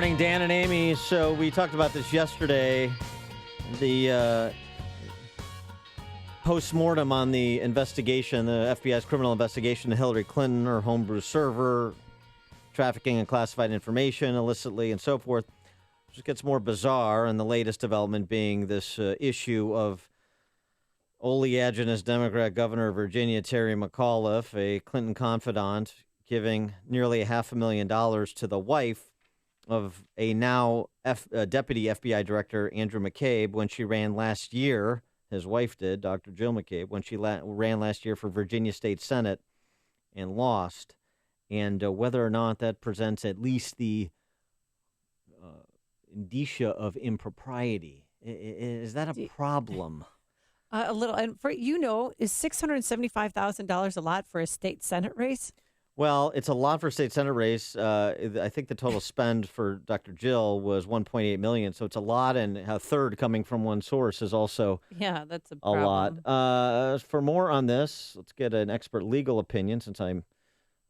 morning, Dan and Amy. So we talked about this yesterday. The post-mortem on the investigation, the FBI's criminal investigation of Hillary Clinton, her homebrew server, trafficking and classified information illicitly, and so forth, just gets more bizarre. And the latest development being this issue of oleaginous Democrat governor of Virginia, Terry McAuliffe, a Clinton confidant, giving nearly $500,000 to the wife of a now deputy FBI director, Andrew McCabe, when she ran last year. His wife did, Dr. Jill McCabe, when she ran last year for Virginia State Senate and lost. And whether or not that presents at least the indicia of impropriety. Is that a problem? A little. And for is $675,000 a lot for a state Senate race? Well, it's a lot for a state Senate race. I think the total spend for Dr. Jill was $1.8 million, so it's a lot, and a third coming from one source is also that's a problem. lot. For more on this, let's get an expert legal opinion, since I'm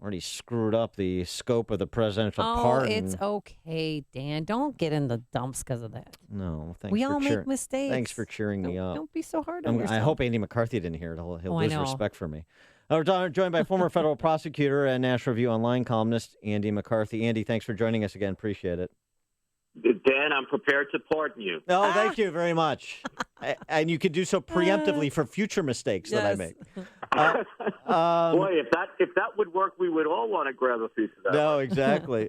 already screwed up the scope of the presidential pardon. Oh, it's okay, Dan. Don't get in the dumps because of that. No, thanks. We all make mistakes. Thanks for cheering me up. Don't be so hard on yourself. I hope Andy McCarthy didn't hear it. He'll lose respect for me. We're joined by former federal prosecutor and National Review Online columnist Andy McCarthy. Andy, thanks for joining us again. Appreciate it. Dan, I'm prepared to pardon you. Oh, thank you very much. And you can do so preemptively for future mistakes that I make. Boy, if that would work, we would all want to grab a piece of that. No, exactly.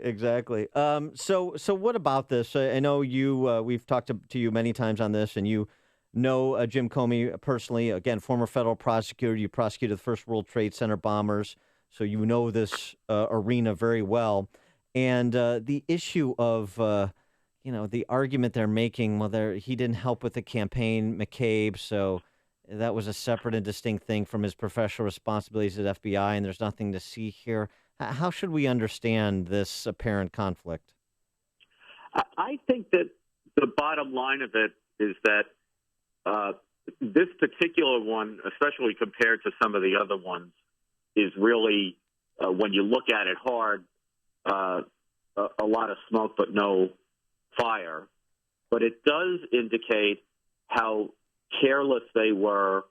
So what about this? I know we've talked to you many times on this, and you know Jim Comey personally. Again, former federal prosecutor. You prosecuted the first World Trade Center bombers, so you know this arena very well. And the issue of the argument they're making, he didn't help with the campaign, McCabe, so that was a separate and distinct thing from his professional responsibilities at FBI, and there's nothing to see here. How should we understand this apparent conflict? I think that the bottom line of it is that this particular one, especially compared to some of the other ones, is really, when you look at it hard, a lot of smoke but no fire. But it does indicate how careless they were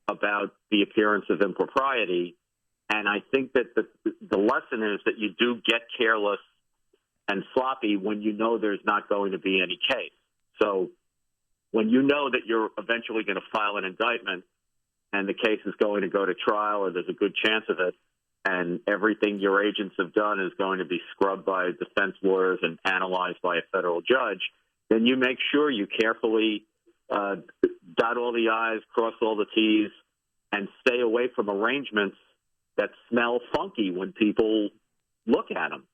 about the appearance of impropriety. And I think that the lesson is that you do get careless and sloppy when you know there's not going to be any case. So when you know that you're eventually going to file an indictment and the case is going to go to trial, or there's a good chance of it, and everything your agents have done is going to be scrubbed by defense lawyers and analyzed by a federal judge, then you make sure you carefully dot all the I's, cross all the T's, and stay away from arrangements that smell funky when people look at them.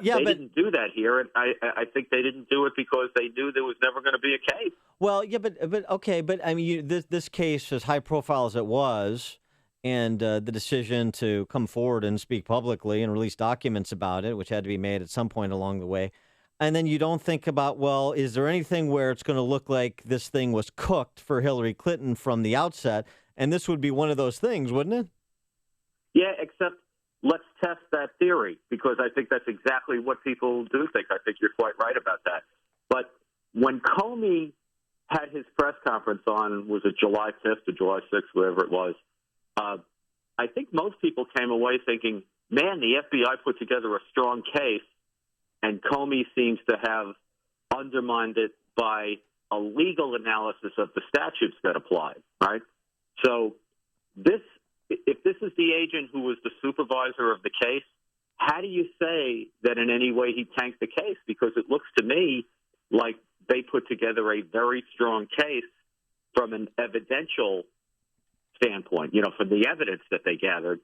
They didn't do that here, and I think they didn't do it because they knew there was never going to be a case. Well, yeah, but okay, but I mean, this case, as high profile as it was, and the decision to come forward and speak publicly and release documents about it, which had to be made at some point along the way, and then you don't think about, well, is there anything where it's going to look like this thing was cooked for Hillary Clinton from the outset? And this would be one of those things, wouldn't it? Yeah, except let's test that theory, because I think that's exactly what people do think. I think you're quite right about that. But when Comey had his press conference on, was it July 5th or July 6th, whatever it was, I think most people came away thinking, man, the FBI put together a strong case, and Comey seems to have undermined it by a legal analysis of the statutes that apply, right? So if this is the agent who was the supervisor of the case, how do you say that in any way he tanked the case? Because it looks to me like they put together a very strong case from an evidential standpoint, from the evidence that they gathered.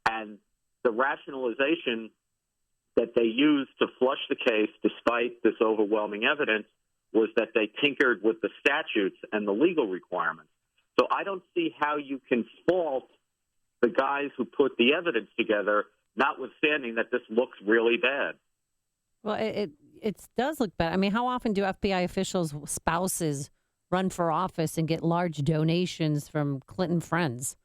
And the rationalization that they used to flush the case, despite this overwhelming evidence, was that they tinkered with the statutes and the legal requirements. So I don't see how you can fault the guys who put the evidence together, notwithstanding that this looks really bad. Well, it does look bad. I mean, how often do FBI officials' spouses run for office and get large donations from Clinton friends?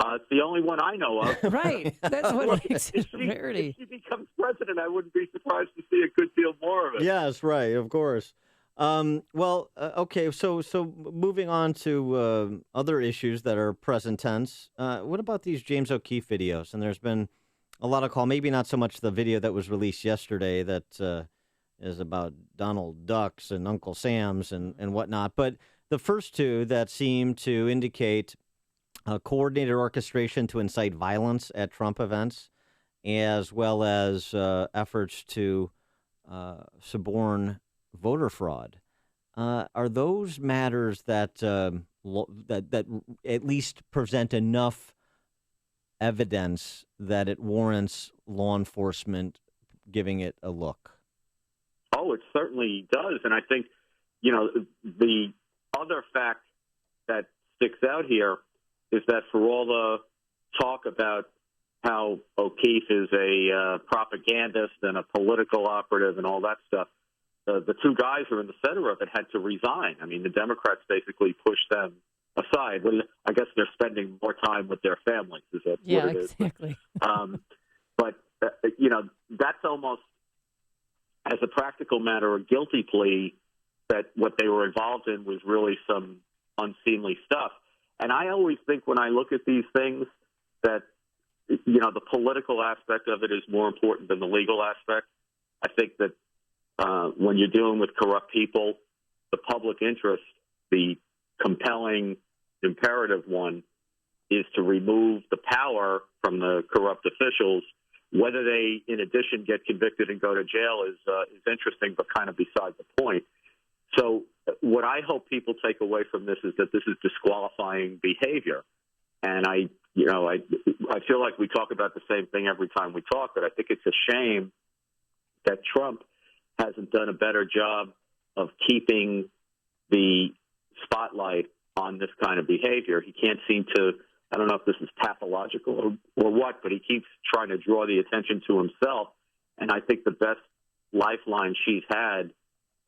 It's the only one I know of. Right. That's what makes it a rarity. If she becomes president, I wouldn't be surprised to see a good deal more of it. Yes, right, of course. Okay, so moving on to other issues that are present tense. What about these James O'Keefe videos? And there's been a lot of call, maybe not so much the video that was released yesterday that is about Donald Ducks and Uncle Sam's and whatnot, but the first two that seem to indicate coordinated orchestration to incite violence at Trump events, as well as efforts to suborn voter fraud. Are those matters that that at least present enough evidence that it warrants law enforcement giving it a look? Oh, it certainly does. And I think, the other fact that sticks out here is that for all the talk about how O'Keefe is a propagandist and a political operative and all that stuff, the two guys who are in the center of it had to resign. I mean, the Democrats basically pushed them aside. Well, I guess they're spending more time with their families. Is that what it is? Exactly. But that's almost, as a practical matter, a guilty plea that what they were involved in was really some unseemly stuff. And I always think when I look at these things that, the political aspect of it is more important than the legal aspect. I think that when you're dealing with corrupt people, the public interest, the compelling imperative one, is to remove the power from the corrupt officials. Whether they, in addition, get convicted and go to jail is interesting, but kind of beside the point. So what I hope people take away from this is that this is disqualifying behavior. And I feel like we talk about the same thing every time we talk, but I think it's a shame that Trump hasn't done a better job of keeping the spotlight on this kind of behavior. He can't seem to, I don't know if this is pathological or what, but he keeps trying to draw the attention to himself. And I think the best lifeline she's had,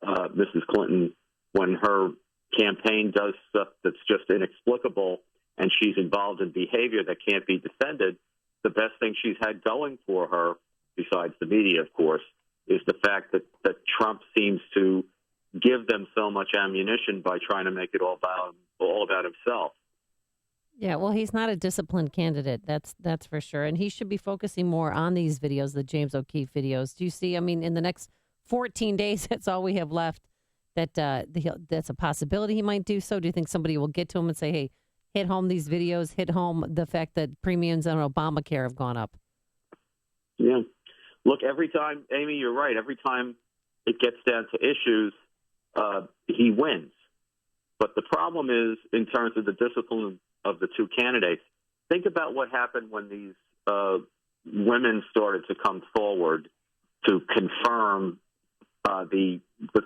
Mrs. Clinton, when her campaign does stuff that's just inexplicable and she's involved in behavior that can't be defended, the best thing she's had going for her, besides the media, of course, is the fact that Trump seems to give them so much ammunition by trying to make it all about himself. Yeah, well, he's not a disciplined candidate. That's for sure. And he should be focusing more on these videos, the James O'Keefe videos. Do you see, in the next 14 days, that's all we have left, that's a possibility he might do so? Do you think somebody will get to him and say, hey, hit home these videos, hit home the fact that premiums on Obamacare have gone up? Yeah. Look, every time, Amy, you're right. Every time it gets down to issues, he wins. But the problem is, in terms of the discipline of the two candidates, think about what happened when these women started to come forward to confirm the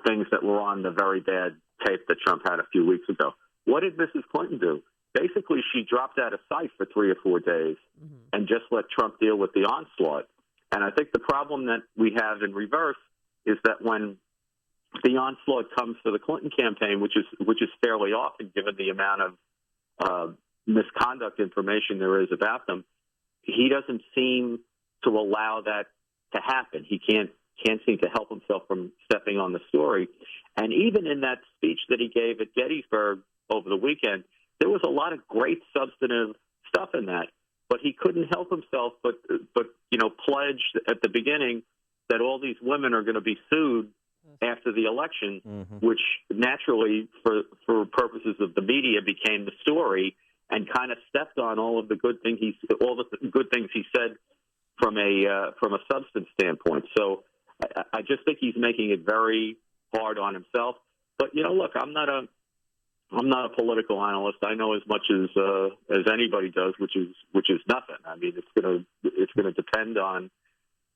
things that were on the very bad tape that Trump had a few weeks ago. What did Mrs. Clinton do? Basically, she dropped out of sight for 3 or 4 days and just let Trump deal with the onslaught. And I think the problem that we have in reverse is that when the onslaught comes for the Clinton campaign, which is fairly often given the amount of misconduct information there is about them, he doesn't seem to allow that to happen. He can't seem to help himself from stepping on the story. And even in that speech that he gave at Gettysburg over the weekend, there was a lot of great substantive stuff in that. But he couldn't help himself but pledge at the beginning that all these women are going to be sued after the election, which naturally, for purposes of the media, became the story and kind of stepped on all the good things he said from a substance standpoint. So I just think he's making it very hard on himself. But look, I'm not a political analyst. I know as much as anybody does, which is nothing. I mean, it's gonna depend on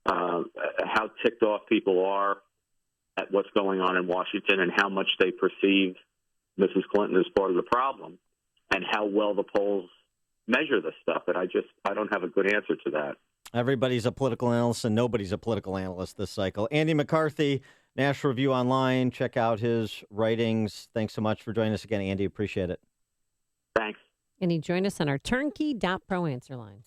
how ticked off people are at what's going on in Washington and how much they perceive Mrs. Clinton as part of the problem and how well the polls measure this stuff. And I don't have a good answer to that. Everybody's a political analyst and nobody's a political analyst this cycle. Andy McCarthy, National Review Online. Check out his writings. Thanks so much for joining us again, Andy. Appreciate it. Thanks. And he joined us on our turnkey.pro answer line.